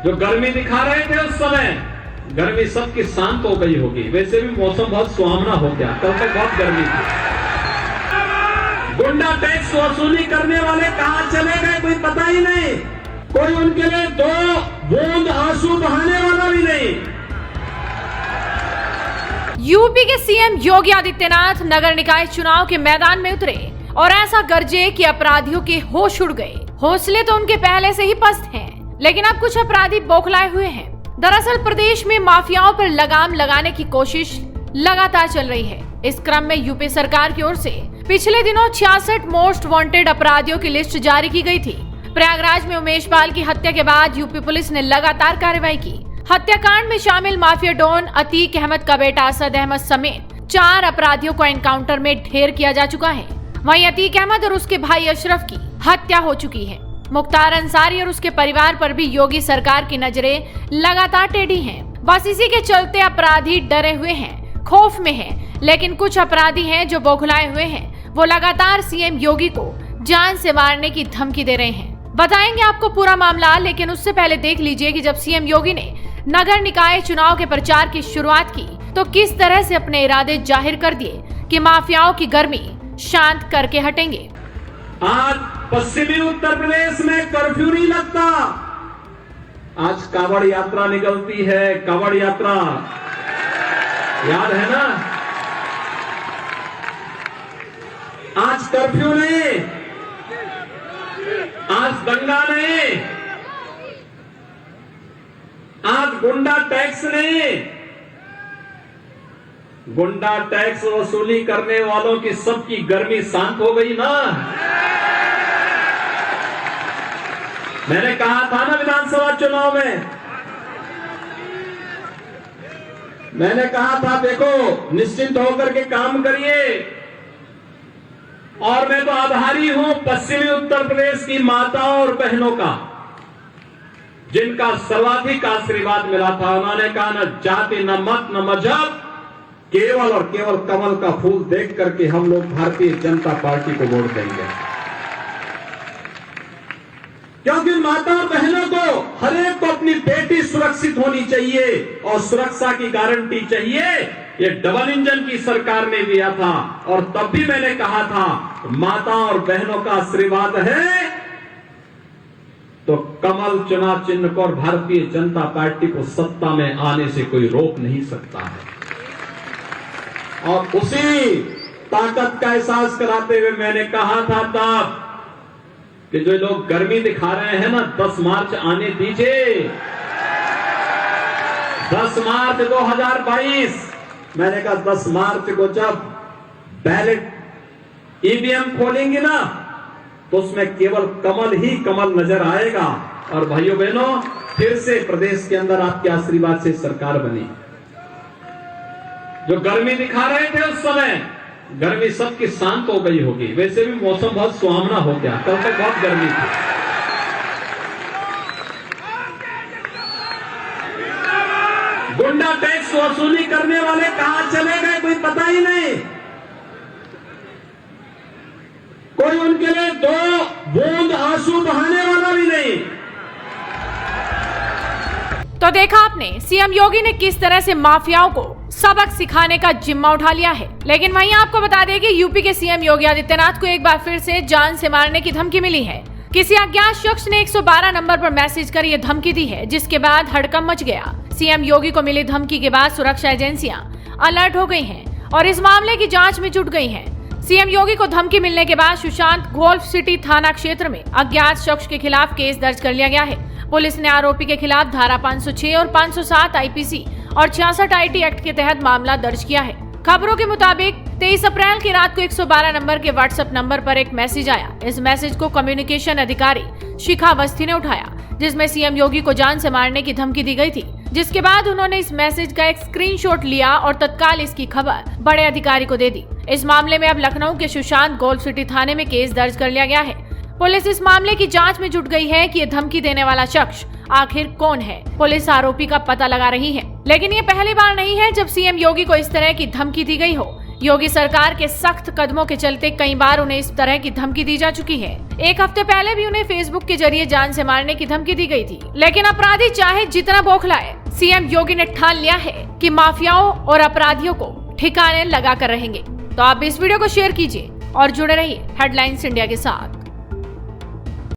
जो गर्मी दिखा रहे थे उस समय, गर्मी सबकी शांत हो गई होगी। वैसे भी मौसम बहुत सुहावना हो गया, कल तक बहुत गर्मी थी। गुंडा टैक्स वसूली करने वाले कहां चले गए कोई पता ही नहीं। कोई उनके लिए दो बूंद आंसू बहाने वाला भी नहीं। यूपी के सीएम योगी आदित्यनाथ नगर निकाय चुनाव के मैदान में उतरे और ऐसा गरजे कि अपराधियों के होश उड़ गए। हौसले तो उनके पहले से ही पस्त हैं, लेकिन अब कुछ अपराधी बौखलाए हुए हैं। दरअसल प्रदेश में माफियाओं पर लगाम लगाने की कोशिश लगातार चल रही है। इस क्रम में यूपी सरकार की ओर से पिछले दिनों 66 मोस्ट वांटेड अपराधियों की लिस्ट जारी की गई थी। प्रयागराज में उमेश पाल की हत्या के बाद यूपी पुलिस ने लगातार कार्रवाई की। हत्याकांड में शामिल माफिया डॉन अतीक अहमद का बेटा असद अहमद समेत 4 अपराधियों को एनकाउंटर में ढेर किया जा चुका है। वहीं अतीक अहमद और उसके भाई अशरफ की हत्या हो चुकी है। मुख्तार अंसारी और उसके परिवार पर भी योगी सरकार की नजरें लगातार टेढ़ी हैं। बस इसी के चलते अपराधी डरे हुए हैं, खौफ में हैं। लेकिन कुछ अपराधी हैं जो बौखलाए हुए हैं। वो लगातार सीएम योगी को जान से मारने की धमकी दे रहे हैं। बताएंगे आपको पूरा मामला, लेकिन उससे पहले देख लीजिए कि जब सीएम योगी ने नगर निकाय चुनाव के प्रचार की शुरुआत की तो किस तरह से अपने इरादे जाहिर कर दिए कि माफियाओं की गर्मी शांत करके हटेंगे। आज पश्चिमी उत्तर प्रदेश में कर्फ्यू नहीं लगता। आज कावड़ यात्रा निकलती है, कावड़ यात्रा याद है ना। आज कर्फ्यू नहीं, आज दंगा नहीं, आज गुंडा टैक्स नहीं। गुंडा टैक्स वसूली करने वालों की सबकी गर्मी शांत हो गई ना। मैंने कहा था ना विधानसभा चुनाव में, मैंने कहा था देखो निश्चिंत होकर के काम करिए। और मैं तो आभारी हूं पश्चिमी उत्तर प्रदेश की माताओं और बहनों का, जिनका सर्वाधिक आशीर्वाद मिला था। उन्होंने कहा न जाति न मत न मजहब, केवल और केवल कमल का फूल देख करके हम लोग भारतीय जनता पार्टी को वोट देंगे। क्योंकि माता और बहनों को, हर एक को अपनी बेटी सुरक्षित होनी चाहिए और सुरक्षा की गारंटी चाहिए। ये डबल इंजन की सरकार ने दिया था और तब भी मैंने कहा था माता और बहनों का आशीर्वाद है तो कमल चुनाव चिन्ह को और भारतीय जनता पार्टी को सत्ता में आने से कोई रोक नहीं सकता है। और उसी ताकत का एहसास कराते हुए मैंने कहा था तब कि जो लोग गर्मी दिखा रहे हैं ना, 10 मार्च आने दीजिए। 10 मार्च 2022, मैंने कहा 10 मार्च को जब बैलेट ईवीएम खोलेंगे ना तो उसमें केवल कमल ही कमल नजर आएगा। और भाइयों बहनों, फिर से प्रदेश के अंदर आपके आशीर्वाद से सरकार बनी। जो गर्मी दिखा रहे थे उस समय, गर्मी सबकी शांत हो गई होगी। वैसे भी मौसम बहुत सुहावना हो गया, कल तक बहुत गर्मी थी। गुंडा टैक्स वसूली करने वाले कहां चले गए कोई पता ही नहीं। कोई उनके लिए दो बूंद आंसू बहाने वाला भी नहीं। तो देखा आपने सीएम योगी ने किस तरह से माफियाओं को सबक सिखाने का जिम्मा उठा लिया है। लेकिन वहीं आपको बता दें कि यूपी के सीएम योगी आदित्यनाथ को एक बार फिर से जान से मारने की धमकी मिली है। किसी अज्ञात शख्स ने 112 नंबर पर मैसेज कर ये धमकी दी है, जिसके बाद हड़कंप मच गया। सीएम योगी को मिली धमकी के बाद सुरक्षा एजेंसियां अलर्ट हो गई हैं और इस मामले की जांच में जुट गई हैं। सीएम योगी को धमकी मिलने के बाद सुशांत गोल्फ सिटी थाना क्षेत्र में अज्ञात शख्स के खिलाफ केस दर्ज कर लिया गया है। पुलिस ने आरोपी के खिलाफ धारा 506 और 507 आईपीसी और 66 आईटी एक्ट के तहत मामला दर्ज किया है। खबरों के मुताबिक 23 अप्रैल की रात को 112 नंबर के व्हाट्सएप नंबर पर एक मैसेज आया। इस मैसेज को कम्युनिकेशन अधिकारी शिखा अवस्थी ने उठाया, जिसमें सीएम योगी को जान से मारने की धमकी दी गई थी। जिसके बाद उन्होंने इस मैसेज का एक स्क्रीनशॉट लिया और तत्काल इसकी खबर बड़े अधिकारी को दे दी। इस मामले में अब लखनऊ के सुशांत गोल्फ सिटी थाने में केस दर्ज कर लिया गया है। पुलिस इस मामले की जांच में जुट गई है कि ये धमकी देने वाला शख्स आखिर कौन है। पुलिस आरोपी का पता लगा रही है, लेकिन ये पहली बार नहीं है जब सीएम योगी को इस तरह की धमकी दी गई हो। योगी सरकार के सख्त कदमों के चलते कई बार उन्हें इस तरह की धमकी दी जा चुकी है। एक हफ्ते पहले भी उन्हें फेसबुक के जरिए जान से मारने की धमकी दी गई थी। लेकिन अपराधी चाहे जितना बौखलाए, सीएम योगी ने ठान लिया है कि माफियाओं और अपराधियों को ठिकाने लगा कर रहेंगे। तो आप इस वीडियो को शेयर कीजिए और जुड़े रहिए हेडलाइंस इंडिया के साथ।